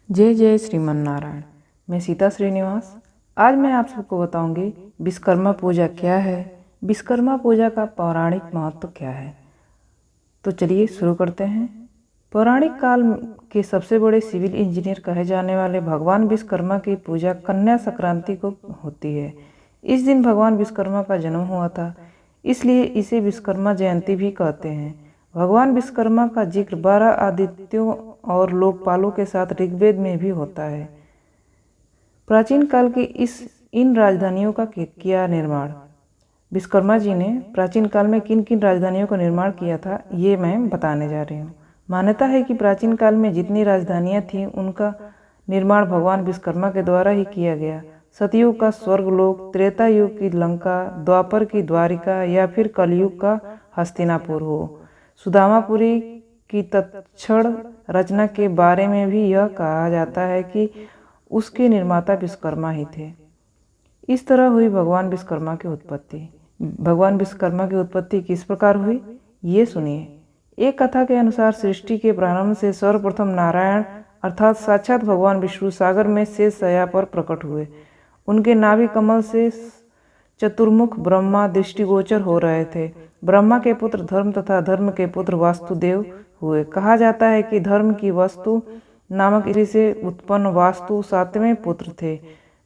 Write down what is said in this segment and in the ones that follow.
जय जय श्रीमन नारायण। मैं सीता श्रीनिवास। आज मैं आप सबको बताऊंगी विश्वकर्मा पूजा क्या है, विश्वकर्मा पूजा का पौराणिक महत्व क्या है। तो चलिए शुरू करते हैं। पौराणिक काल के सबसे बड़े सिविल इंजीनियर कहे जाने वाले भगवान विश्वकर्मा की पूजा कन्या संक्रांति को होती है। इस दिन भगवान विश्वकर्मा का जन्म हुआ था, इसलिए इसे विश्वकर्मा जयंती भी कहते हैं। भगवान विश्वकर्मा का जिक्र 12 आदित्यों और लोकपालों के साथ ऋग्वेद में भी होता है। प्राचीन काल की इन राजधानियों का किया निर्माण। विश्वकर्मा जी ने प्राचीन काल में किन किन राजधानियों का निर्माण किया था, ये मैं बताने जा रही हूँ। मान्यता है कि प्राचीन काल में जितनी राजधानियाँ थीं उनका निर्माण भगवान विश्वकर्मा के द्वारा ही किया गया। सतयुग का स्वर्गलोक, त्रेता युग की लंका, द्वापर की द्वारिका या फिर कलयुग का हस्तिनापुर हो। सुदामापुरी की तत्क्षण रचना के बारे में भी यह कहा जाता है कि उसके निर्माता विश्वकर्मा ही थे। इस तरह हुई भगवान विश्वकर्मा की उत्पत्ति। भगवान विश्वकर्मा की उत्पत्ति किस प्रकार हुई, ये सुनिए। एक कथा के अनुसार सृष्टि के प्रारंभ से सर्वप्रथम नारायण अर्थात साक्षात भगवान विष्णु सागर में शेष शय्या पर प्रकट हुए। उनके नाभि कमल से चतुर्मुख ब्रह्मा दृष्टिगोचर हो रहे थे। ब्रह्मा के पुत्र धर्म तथा धर्म के पुत्र वास्तुदेव हुए। कहा जाता है कि धर्म की वस्तु नामक स्त्री से उत्पन्न वास्तु सातवें पुत्र थे,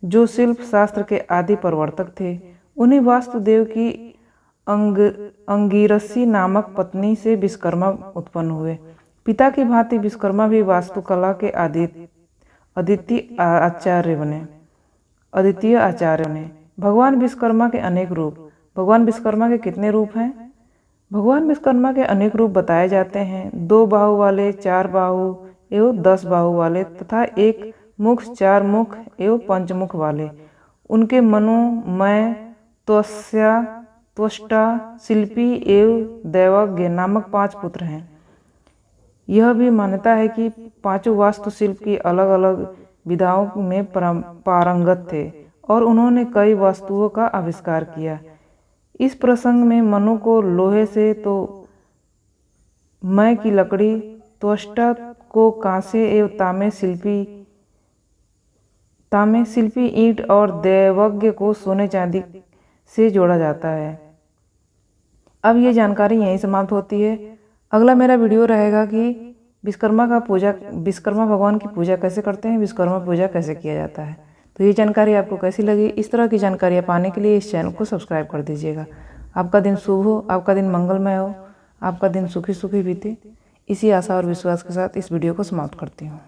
जो शिल्प शास्त्र के आदि प्रवर्तक थे। उन्हीं वास्तुदेव की अंगिरसी नामक पत्नी से विश्वकर्मा उत्पन्न हुए। पिता की भांति विश्वकर्मा भी वास्तुकला के अद्वितीय आचार्य बने। भगवान विश्वकर्मा के अनेक रूप। भगवान विश्वकर्मा के कितने रूप हैं? भगवान विश्वकर्मा के अनेक रूप बताए जाते हैं। 2 बाहु वाले, 4 बाहु एवं 10 बाहु वाले तथा 1 मुख, 4 मुख एवं 5 मुख वाले। उनके मनु, मय, त्वष्या, त्वष्टा, शिल्पी एवं दैवज्ञ नामक 5 पुत्र हैं। यह भी मान्यता है कि पांचों वास्तुशिल्प की अलग अलग विधाओं में पारंगत थे और उन्होंने कई वस्तुओं का आविष्कार किया। इस प्रसंग में मनु को लोहे से, तो मय की लकड़ी, त्वष्टा को कांसे एवं तामे शिल्पी ईंट और दैवज्ञ को सोने चांदी से जोड़ा जाता है। अब ये जानकारी यहीं समाप्त होती है। अगला मेरा वीडियो रहेगा कि विश्वकर्मा भगवान की पूजा कैसे करते हैं, विश्वकर्मा पूजा कैसे किया जाता है। तो ये जानकारी आपको कैसी लगी? इस तरह की जानकारियाँ पाने के लिए इस चैनल को सब्सक्राइब कर दीजिएगा। आपका दिन शुभ हो, आपका दिन मंगलमय हो, आपका दिन सुखी सुखी बीते। इसी आशा और विश्वास के साथ इस वीडियो को समाप्त करती हूँ।